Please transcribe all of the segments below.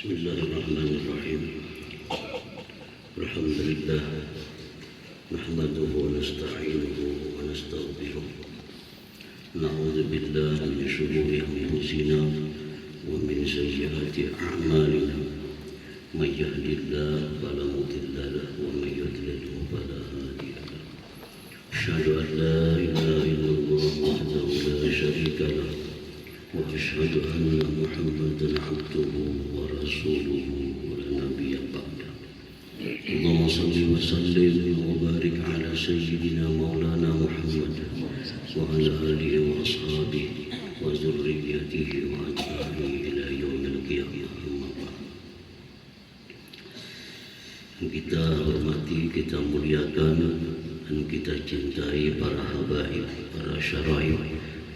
Bismillahirrahmanirrahim. Alhamdulillah nahmaduhu wa nasta'inuhu wa nastaghfiruh. Na'udzu billahi min shururi anfusina wa min sayyiati a'malina. May yahdihillahu fala mudilla lahu wa may yudlil fala hadiya lahu. Asyhadu an la ilaha illallah wahdahu la syarika lahu wa asyhadu anna Muhammadan 'abduhu wa rasuluhu la nabiyya ba'dahu. Allahumma shalli wa sallim wa barik ala sayyidina maulana Muhammad wa ala alihi wa ashabihi wa dzurriyyatihi wa atba'ihi ila yaumil qiyamah. Kita hormati, kita muliakan dan kita cintai para habaib, para syaraib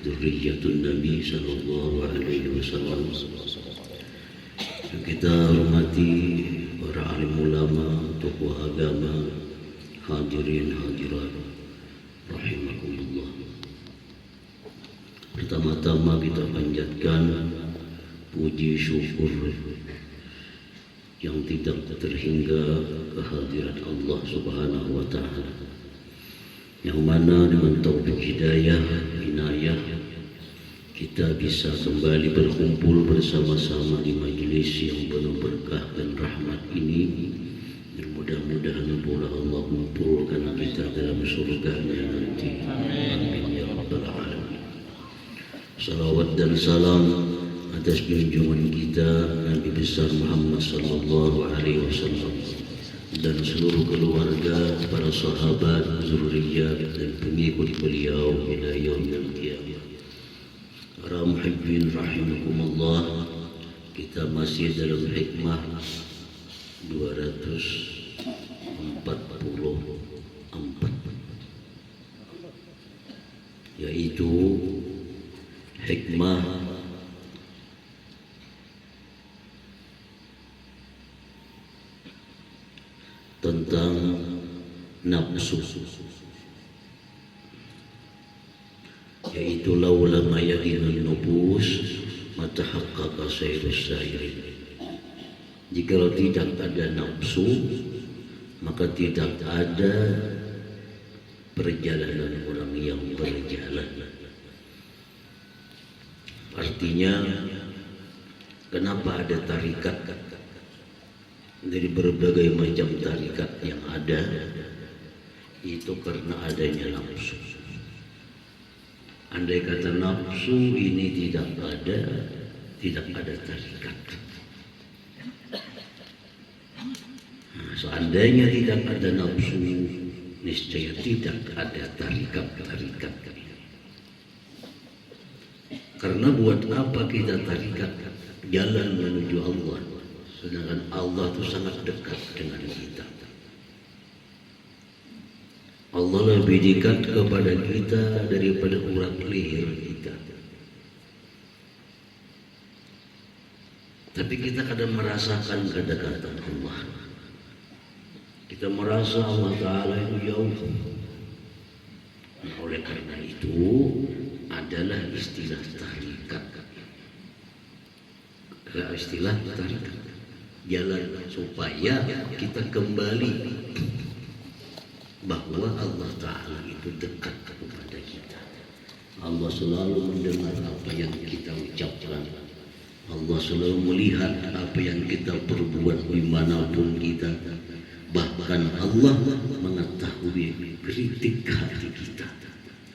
dzurriyyatun Nabi sallallahu alaihi wasallam. Kita hormati para alim ulama, tokoh agama, hadirin hadirat rahimakumullah. Pertama-tama kita panjatkan puji syukur yang tidak terhingga kehadirat Allah Subhanahu wa taala, yang mana dengan taufik hidayah, inayah, kita bisa kembali berkumpul bersama-sama di majelis yang penuh berkah dan rahmat ini. Dan mudah-mudahan pula Allah mengumpulkan kita dalam surganya nanti. Amin ya rabbal alamin. Salawat dan salam atas junjungan kita Nabi besar Muhammad sallallahu alaihi wasallam dan seluruh keluarga, para sahabat, zuriyat dan pengikut beliau ila yaumil qiyamah. Para muhibbin rahimakumullah, kita masih dalam hikmah 244, yaitu hikmah tentang nafsu, yaitu laula ma yadinun nufus matahaqqaqa sayrus sairin. Jikalau tidak ada nafsu, maka tidak ada perjalanan orang yang berjalan. Artinya, kenapa ada tarikat? Dari berbagai macam tarikat yang ada, itu karena adanya nafsu. Andai kata nafsu ini tidak ada tarikat. Seandainya tidak ada nafsu, niscaya tidak ada tarikat-tarikat. Karena buat apa kita tarikat? Jalan menuju Allah, sedangkan Allah itu sangat dekat dengan kita. Allah lebih dekat kepada kita daripada urat leher kita. Tapi kita kadang merasakan kedekatan Allah. Kita merasa Allah Ta'ala itu jauh. Nah, oleh karena itu adalah istilah tarikat. Istilah tarikat, jalan supaya kita kembali bahwa Allah Ta'ala itu dekat kepada kita. Allah selalu mendengar apa yang kita ucapkan. Allah selalu melihat apa yang kita perbuat dimanapun kita. Bahkan Allah mengetahui kritik hati kita.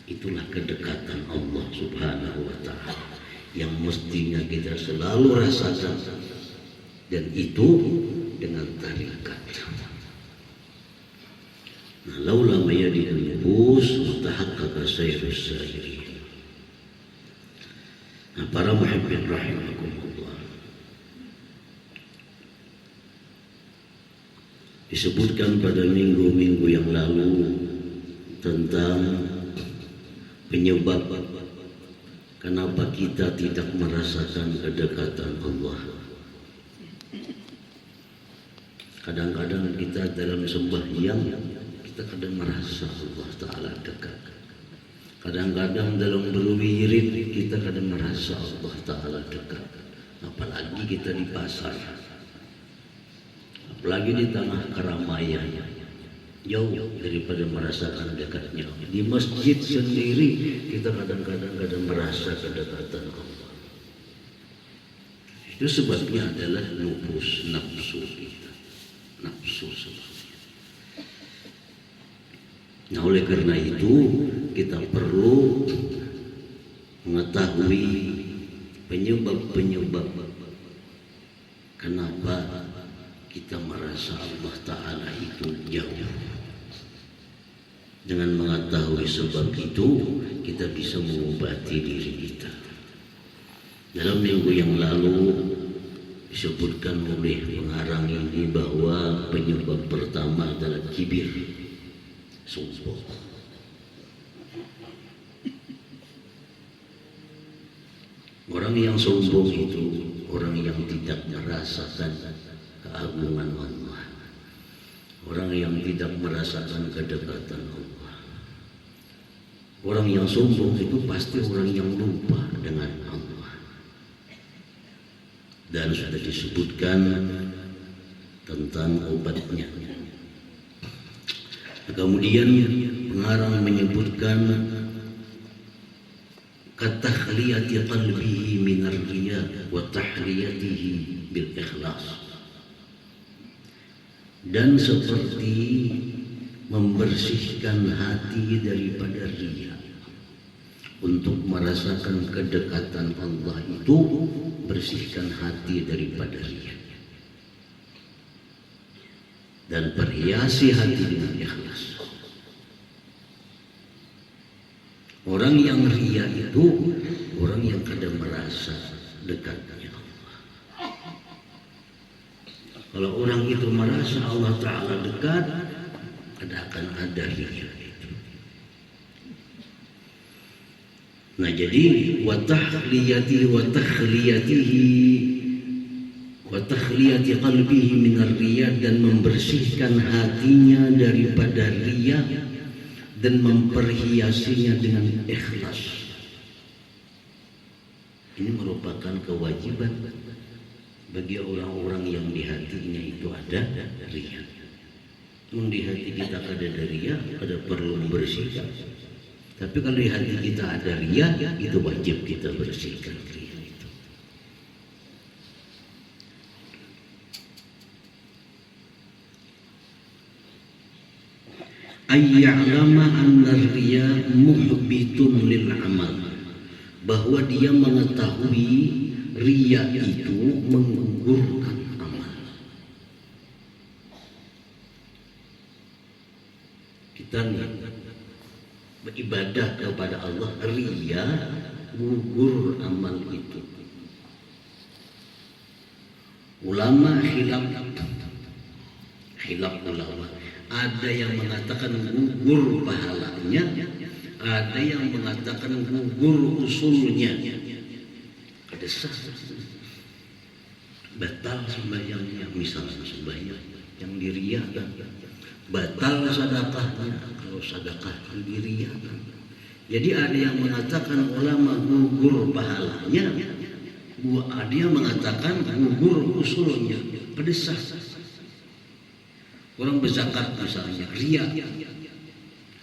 Itulah kedekatan Allah Subhanahu wa ta'ala yang mestinya kita selalu rasakan, dan itu dengan tarikat. Nah, laula ma yadinun nufus mutahaqqaqa sayrus sairin. Nah, para muhibbin rahimakumullah, disebutkan pada minggu-minggu yang lalu tentang penyebab kenapa kita tidak merasakan kedekatan Allah. Kadang-kadang kita dalam sembahyang, kita kadang merasa Allah Ta'ala dekat. Kadang-kadang dalam berwirid, kita kadang merasa Allah Ta'ala dekat. Apalagi kita di pasar, apalagi di tengah keramaian, jauh daripada merasakan dekatnya. Di masjid sendiri kita kadang-kadang merasa kedekatan Allah. Itu sebabnya adalah nafsu kita, nafsu sebabnya. Nah, oleh karena itu kita perlu mengetahui penyebab-penyebab kenapa kita merasa Allah Ta'ala itu jauh. Dengan mengetahui sebab itu, kita bisa mengobati diri kita. Dalam minggu yang lalu disebutkan oleh pengarang ini bahwa penyebab pertama adalah kibir, sombong. Orang yang sombong itu orang yang tidak merasakan keagungan Allah, orang yang tidak merasakan kedekatan Allah. Orang yang sombong itu pasti orang yang lupa dengan Allah. Dan sudah disebutkan tentang obatnya. Kemudian pengarang menyebutkan katakhliyati qalbihi minar riya wa tahliyatihi bil ikhlas, dan seperti membersihkan hati daripada riya. Untuk merasakan kedekatan Allah itu bersihkan hati daripada riya dan perhiasi hati dengan ikhlas. Orang yang riya itu orang yang kadang merasa dekatnya Allah. Kalau orang itu merasa Allah Ta'ala dekat, akan ada riya itu. Nah, jadi wa tahliyati wa takhliyatihi wa takhliyati qalbihi minar riya, dan membersihkan hatinya daripada riya dan memperhiasinya dengan ikhlas. Ini merupakan kewajiban bagi orang-orang yang di hatinya itu ada riya. Di hati kita ada riya, ada perlu membersihkan. Tapi kalau di hati kita ada riya, itu wajib kita bersihkan riya itu. Ayya'lama anna riya muhbitun lil amal, bahwa dia mengetahui riya itu menggugurkan amal. Kita beribadah kepada Allah, riya gugur amal itu. Ulama khilaf ulama. Ada yang mengatakan gugur pahalanya, ada yang mengatakan gugur usulnya. Ada sah batal sembahyangnya, misalnya sembahyang yang diriyakan, batal sedekahnya kalau sedekah yang diriyakan. Jadi ada yang mengatakan ulama gugur pahalanya, ada yang mengatakan gugur usulnya. Ada sah. Orang berzakat misalnya riya,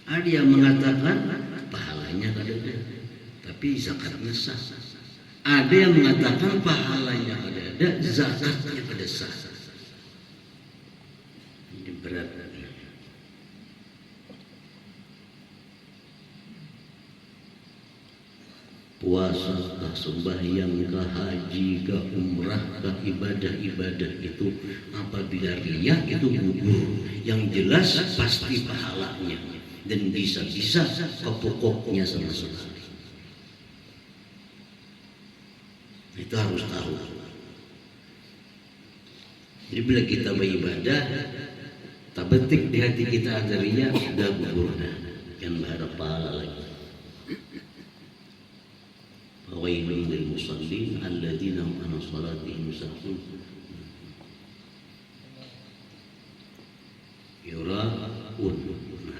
ada yang mengatakan pahalanya ada, tapi zakatnya sah. Ada yang mengatakan pahalanya ada, zakatnya ada sah. Ini berat. Puasa kah, sembahyang kah, haji kah, umrah kah, ibadah-ibadah itu apabila riya itu gugur, yang jelas pasti pahalanya dan bisa-bisa kepokoknya sama sekali. Itu harus tahu. Jadi bila kita beribadah, tak betik di hati kita ada riya, sudah gugur dah, jangan berharap pahala lagi. Wailul lil musallin alladzina hum an salatihim sahun yura'un,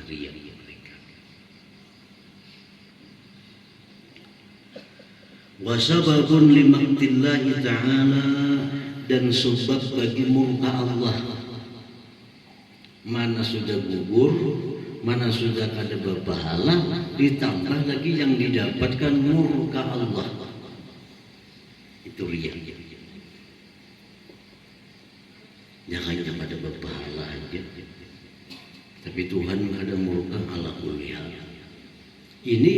riya mereka. Wa sababun limaktillahi ta'ala, dan sebab bagi murka Allah mana sudah gugur, mana sudah kada berpahala, ditambah lagi yang didapatkan murka Allah. Itu riya. Jangan yang ada berpahala aja, tapi Tuhan ada murka ala kulli hal. Ini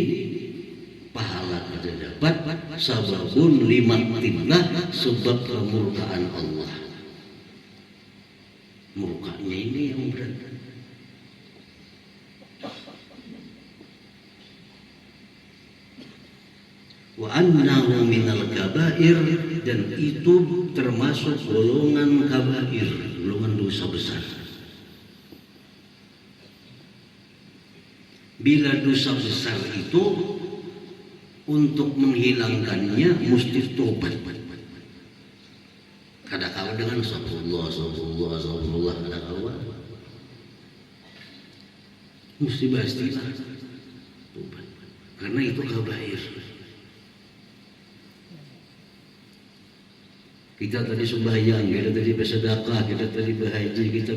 pahala kita dapat sababun limatillah, sebab kemurkaan Allah. Murkanya ini yang berat. Wa annahu minal kabair, dan itu termasuk golongan kabair, golongan dosa besar. Bila dosa besar itu untuk menghilangkannya mesti tobat. Kadang-kadang dengan astagfirullah, kadang-kadang mesti pastilah tobat, karena itu kabair. Kita tadi sembahyang, kita tadi bersedekah, kita tadi berhaji, kita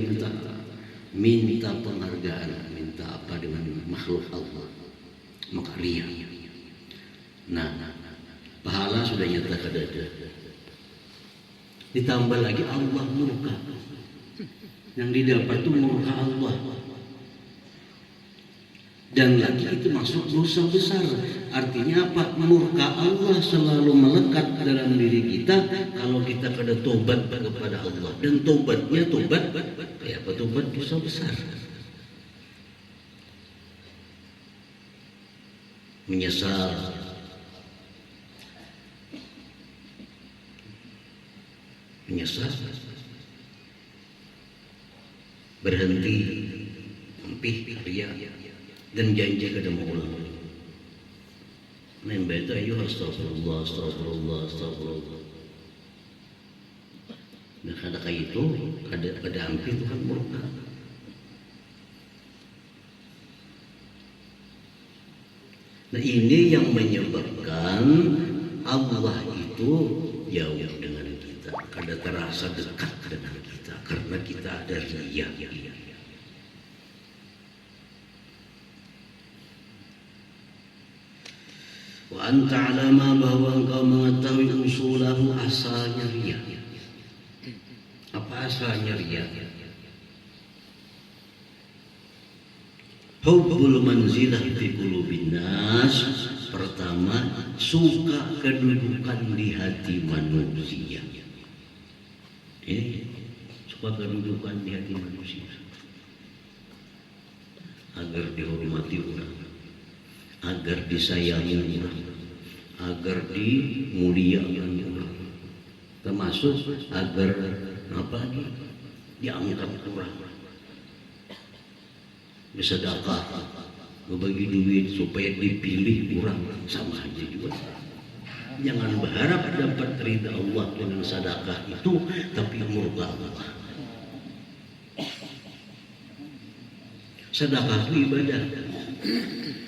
minta penghargaan, minta apa dengan makhluk Allah, maka riya. Nah, pahala sudah nyata kada ada. Ditambah lagi Allah murka. Yang didapat itu murka Allah. Dan lagi itu masuk dosa besar. Artinya apa? Murka Allah selalu melekat dalam diri kita kalau kita kada tobat kepada Allah. Dan tobatnya tobat kayak apa? Tobat dosa besar. Menyesal, berhenti, empih, riya, dan janji kada mau ulang. Main baca ayo astagfirullah. Dan kada kayak itu, kada ampun Tuhan murka. Nah ini yang menyebabkan Allah itu jauh dengan kita, kada terasa dekat dengan kita, karena kita ada riya. Wa anta alama, bahwa engkau mengetahui usulahu, asalnya riya. Apa asalnya riya? Hubbul manzilah fi qulubin nas. Pertama, suka kedudukan di hati manusia. Suka kedudukan di hati manusia, agar dihormati orang, agar disayangi orang, agar dimuliakan orang, termasuk agar diangkat orang. Bersedekah, berbagi duit supaya dipilih orang, sama aja juga. Jangan berharap dapat ridha Allah dengan sedekah itu, tapi murka Allah. Sedekah itu ibadah.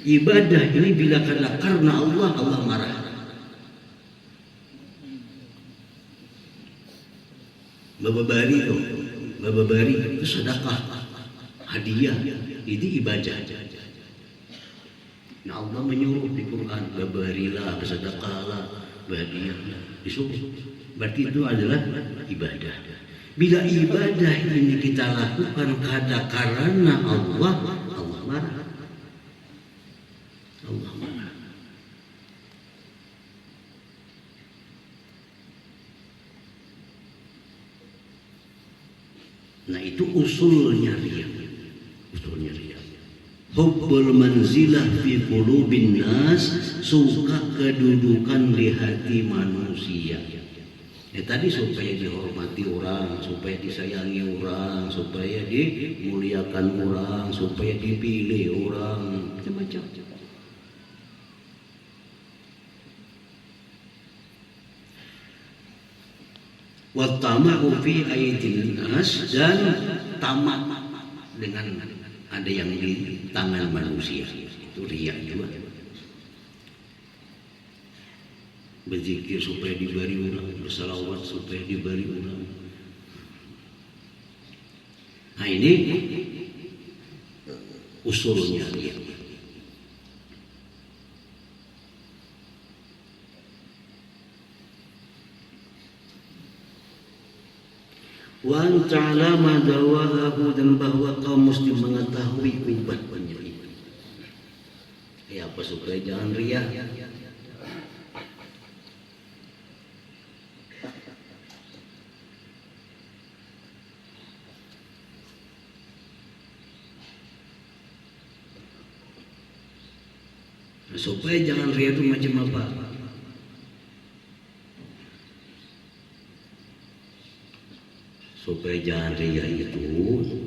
Ibadah ini bila karena Allah, Allah marah. Bababari itu sedekah, hadiah, itu ibadah. Nah Allah menyuruh di Quran, babarilah, bersedekahlah, berhadiahlah, disuruh. Berarti itu adalah ibadah. Bila ibadah ini kita lakukan karena Allah, Allah marah. Allah marah. Nah itu usulnya riya. Hubbul manzilah fi qulubin nas, suka kedudukan di hati manusia. Tadi supaya dihormati orang, supaya disayangi orang, supaya dimuliakan orang, supaya dipilih orang, macam-macam. Wa tama'u fi aydin nas, dan tamak dengan ada yang di tangan manusia, itu riya juga. Berzikir supaya diberi orang, bersalawat supaya diberi orang. Nah ini usulnya dia. Wa ta'lama dawahu, dan bahwa kau mesti mengetahui obatnya ini. Ya apa supaya jangan riya. Supaya jangan riya itu macam apa? Supaya jangan riya itu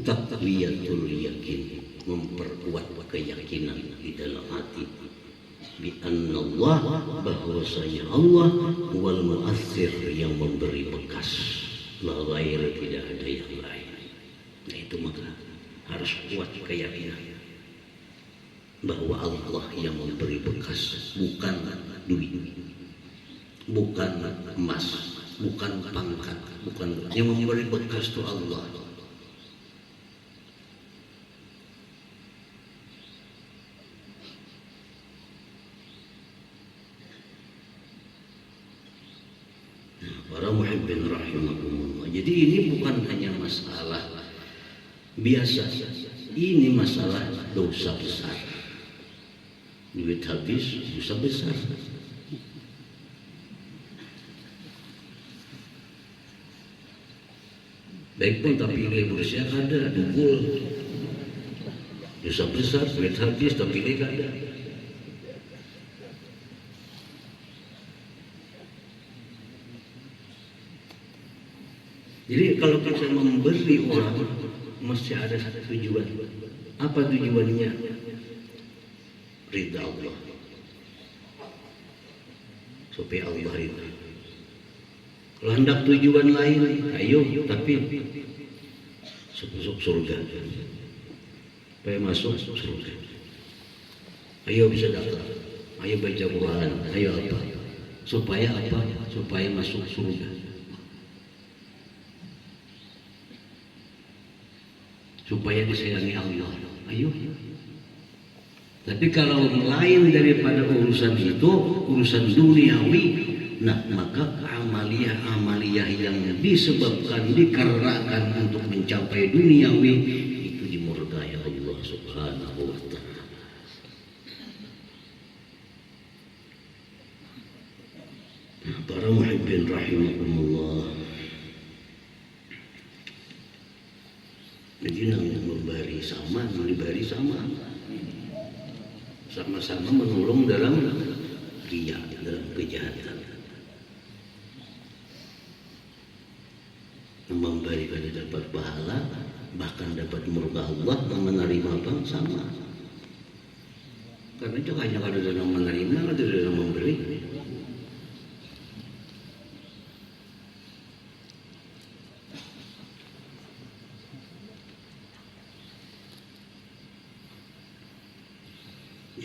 taqwiyatul yakin, memperkuat keyakinan di dalam hati bi anna Allah, bahwasanya Allah wal mu'assir, yang memberi bekas, la ghair, tidak ada yang lain. Nah itu maka harus kuat keyakinan bahwa Allah yang memberi bekas, bukan duit, bukan emas, bukan pangkat, bukan, yang memberi bekas itu Allah. Para muhibbin rahimahumullah. Jadi ini bukan hanya masalah biasa, ini masalah dosa besar. Duit habis, dosa besar. Baik pun tapi berusia kada, dukul, dosa besar. Duit habis tapi kada. Jadi kalau kita memberi orang, mesti ada satu tujuan. Apa tujuannya? Ridha Allah. Supaya Allah ridha. Kalau hendak tujuan lain, ayo, tapi masuk surga. Supaya masuk surga. Ayo bisa datang. Ayo baca Quran. Ayo apa? Supaya apa? Supaya masuk surga. Supaya disayangi Allah. Ayo. Tapi kalau lain daripada urusan itu, urusan duniawi, nah maka amaliyah yang disebabkan, dikarenakan untuk mencapai duniawi, itu dimurkai Allah Subhanahu wa ta'ala. Nah, para muhibbin rahimahumullah, jadi memberi sama, sama-sama menolong dalam riya, dalam kejahatan. Memberi pada dapat pahala, bahkan dapat murka Allah, menerima apa sama. Karena itu hanya ada dalam menerima, ada dalam memberi.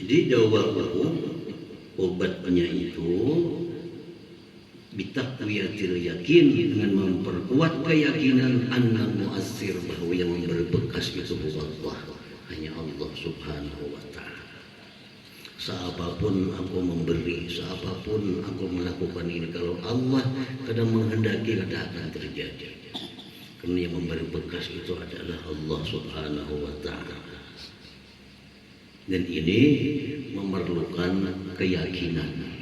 Jadi dawahu, obatnya itu bitaqwiyatil yakin, dengan memperkuat keyakinan anna mu'assir, bahwa yang memberi bekas itu Allah, hanya Allah Subhanahu wa ta'ala. Seapapun aku memberi, seapapun aku melakukan ini, kalau Allah kadang menghendaki, tidak akan terjadi. Karena yang memberi bekas itu adalah Allah Subhanahu wa ta'ala. Dan ini memerlukan keyakinan.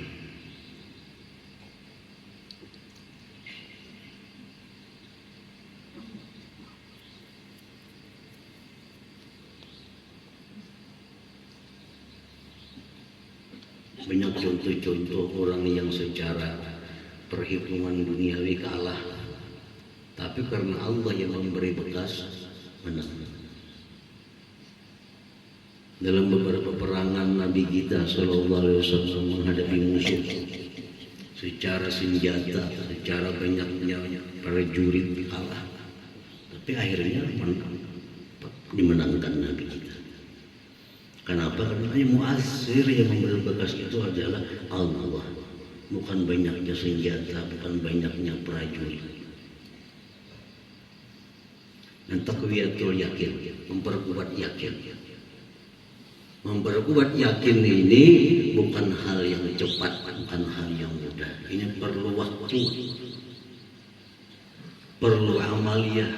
Banyak contoh-contoh orang yang secara perhitungan duniawi kalah, tapi karena Allah yang memberi bekas, menang. Dalam beberapa perangan Nabi kita Sallallahu Alaihi Wasallam menghadapi musuh secara senjata, secara banyaknya prajurit kalah, tapi akhirnya dimenangkan Nabi kita. Kenapa? Karena yang mu'assir, yang memberi bekas itu adalah Allah, bukan banyaknya senjata, bukan banyaknya prajurit. Dan taqwiyatul yakin, memperkuat yakin. Memperkuat yakin ini bukan hal yang cepat, bukan hal yang mudah. Ini perlu waktu, perlu amaliyah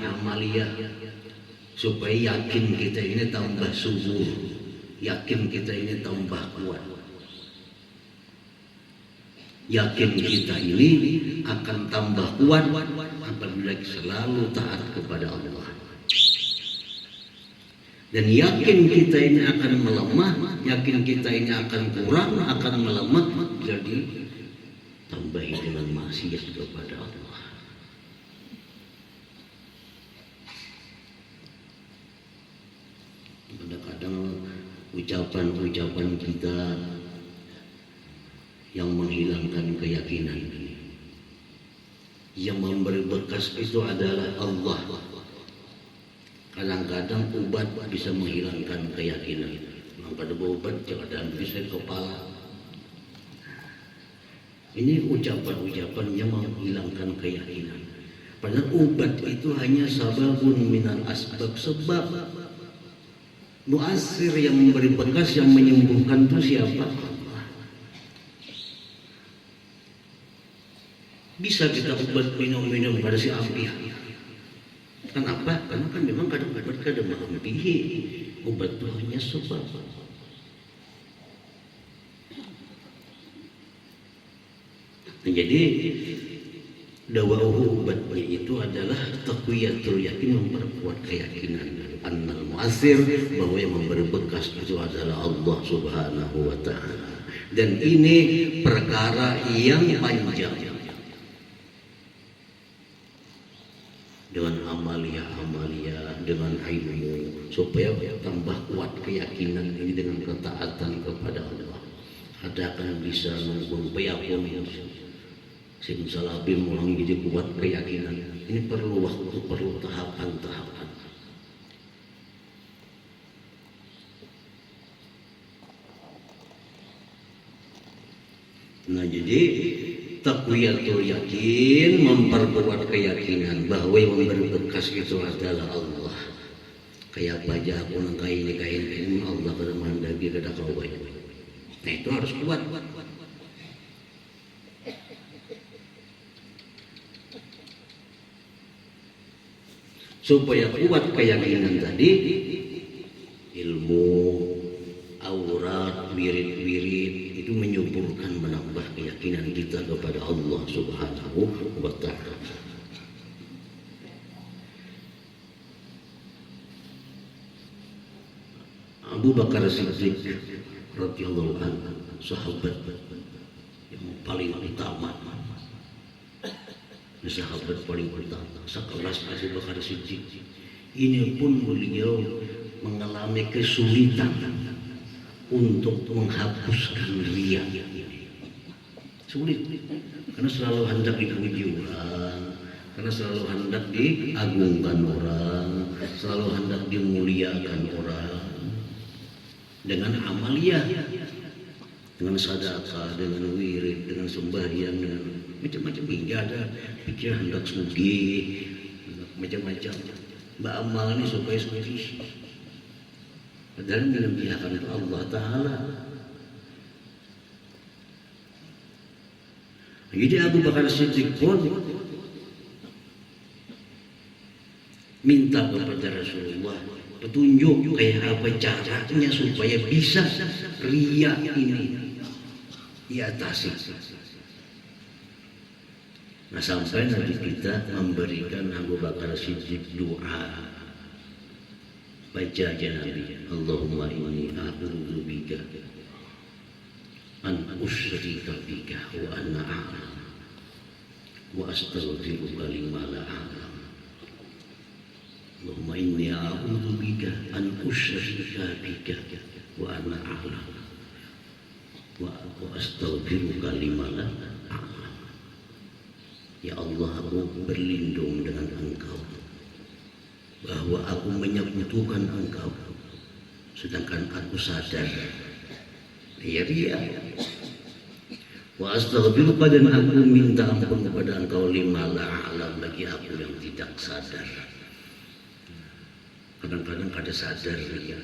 supaya yakin kita ini tambah subur, yakin kita ini tambah kuat. Yakin kita ini akan tambah kuat apabila selalu taat kepada Allah. Dan yakin kita ini akan melemah, yakin kita ini akan kurang, akan melemah, jadi tambahi dengan maksiat kepada Allah. Kadang-kadang ucapan-ucapan kita yang menghilangkan keyakinan ini. Yang memberi bekas itu adalah Allah. Kadang-kadang obat bisa menghilangkan keyakinan. Maka ada obat jangan bisa kepala. Ini ucapan-ucapan yang menghilangkan keyakinan. Padahal obat itu hanya sababun minal asbab, sebab. Muasir yang memberi bekas, yang menyembuhkan itu siapa? Bisa kita obat minum-minum pada si ampiah. Kenapa? Karena kan memang kadang obat kadang menghampihi. Obat itu hanya sebab. Nah, jadi dawa'uhu obatnya itu adalah taqwiyatul yakin, memperkuat keyakinan. Annal mu'assir, bahwa yang memberi bekas itu adalah Allah Subhanahu wa ta'ala. Dan ini perkara yang panjang. Dengan amalia, dengan ilmu, supaya tambah kuat keyakinan ini dengan ketaatan kepada Allah. Ada akan bisa nunggu peyapun sing salabim orang jadi kuat keyakinan. Ini perlu waktu, perlu tahapan-tahapan. Nah, jadi taqwiyatul yakin, memperkuat keyakinan bahwa yang memberi bekas itu adalah Allah. Kayak baja aku nang kain Allah kada mandagi kada kawai. Nah, itu harus kuat. Supaya kuat keyakinan tadi, ilmu, aurat, wirid-wirid itu menyuburkan, menambah keyakinan kita kepada Allah Subhanahu wa ta'ala. Abu Bakar Siddiq radhiyallahu anhu, sahabat yang paling utama, sahabat paling utama sekelas Abu Bakar Siddiq. Ini pun beliau mengalami kesulitan untuk menghapuskan riya. Sulit, karena selalu hendak dipuji orang, karena selalu hendak diagungkan orang, selalu hendak dimuliakan orang. Dengan amaliyah, dengan sedekah, dengan wirid, dengan sembahyang, dengan macam-macam, hingga ada pikiran hendak sugih, macam-macam. Mbak amal ini supaya sugih. Padahal memuliakan Allah Ta'ala. Jadi Abu Bakar Siddiq pun minta kepada Rasulullah petunjuk kayak apa caranya supaya bisa riya ini diatasi. Nah, sampai nanti kita memberikan Abu Bakar Siddiq doa. Baca aja Nabi, Allahumma inni a'udzu bika an usyrika bika wa ana a'lam wa astaghfiruka lima la a'lam. Allahumma inni a'udzu bika an usyrika bika wa ana a'lam wa astaghfiruka lima la a'lam. Ya Allah, aku berlindung dengan Engkau bahwa aku menyekutukan Engkau, sedangkan aku sadar ria. Wa astaghfiruka, dan aku minta ampun kepada Engkau lima la a'lam, bagi aku yang tidak sadar. Kadang-kadang kada sadar ria.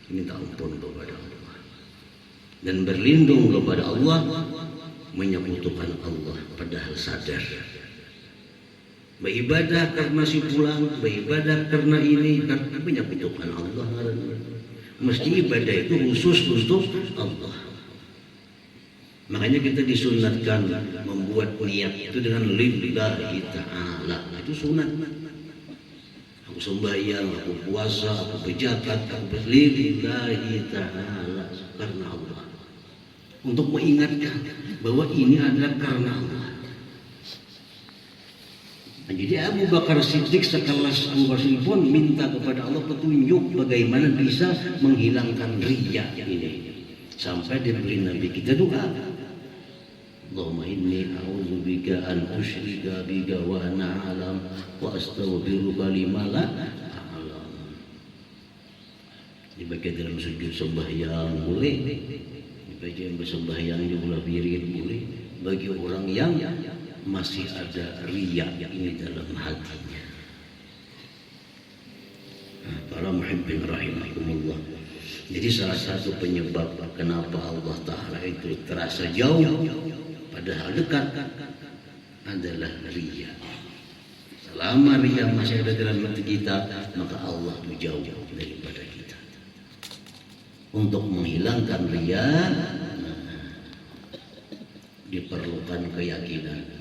minta ampun kepada Allah dan berlindung kepada Allah, menyekutukan Allah padahal sadar. Beribadah karena si pulang, beribadah karena ini, karena menyekutukan Allah. Mesti ibadah itu khusus untuk Allah. Makanya kita disunatkan membuat niat itu dengan lillahi ta'ala. Itu sunat. Aku sembahyang, aku puasa, aku berzakat, aku lillahi ta'ala, karena Allah. Untuk mengingatkan bahwa ini adalah karena Allah. Nah, jadi Abu Bakar Siddiq sekelas Abu Bakar Siddiq pun minta kepada Allah petunjuk bagaimana bisa menghilangkan riya ini. Sampai diberi Nabi kita doa. Allahumma inni a'udzubika an usyrika bika wa ana a'lam wa astaghfiruka lima la a'lam. Dibaca dalam sujud sembahyang boleh, dibaca yang bersembahyang juga wirid boleh. Bagi orang yang masih ada riya ini dalam hatinya. Para muhibbin rahimakumullah. Jadi salah satu penyebab kenapa Allah Ta'ala itu terasa jauh padahal dekat adalah riya. Selama riya masih ada dalam hati kita, maka Allah itu jauh daripada kita. Untuk menghilangkan riya diperlukan keyakinan.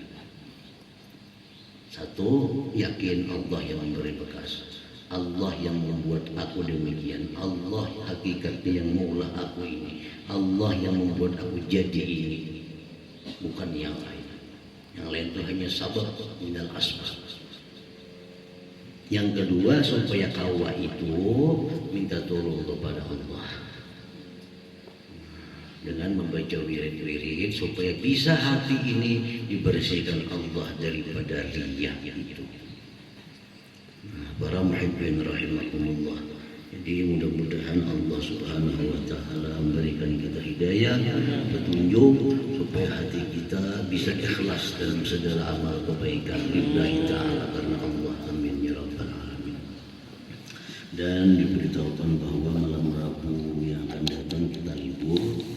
Satu, yakin Allah yang memberi bekas, Allah yang membuat aku demikian, Allah hakikatnya yang maulah aku ini, Allah yang membuat aku jadi ini, bukan yang lain. Yang lain itu hanya sabab minal asbab. Yang kedua, supaya kawa itu minta tolong kepada Allah dengan membaca wirid-wirid supaya bisa hati ini dibersihkan Allah daripada riya itu. Para muhibbin rahimakumullah. Jadi mudah-mudahan Allah Subhanahu wa taala memberikan kita hidayah, petunjuk supaya hati kita bisa ikhlas dalam segala amal kebaikan lillahi taala karena Allah. Amin ya rabbal alamin. Dan diberitahukan bahwa malam Rabu yang akan datang kita libur.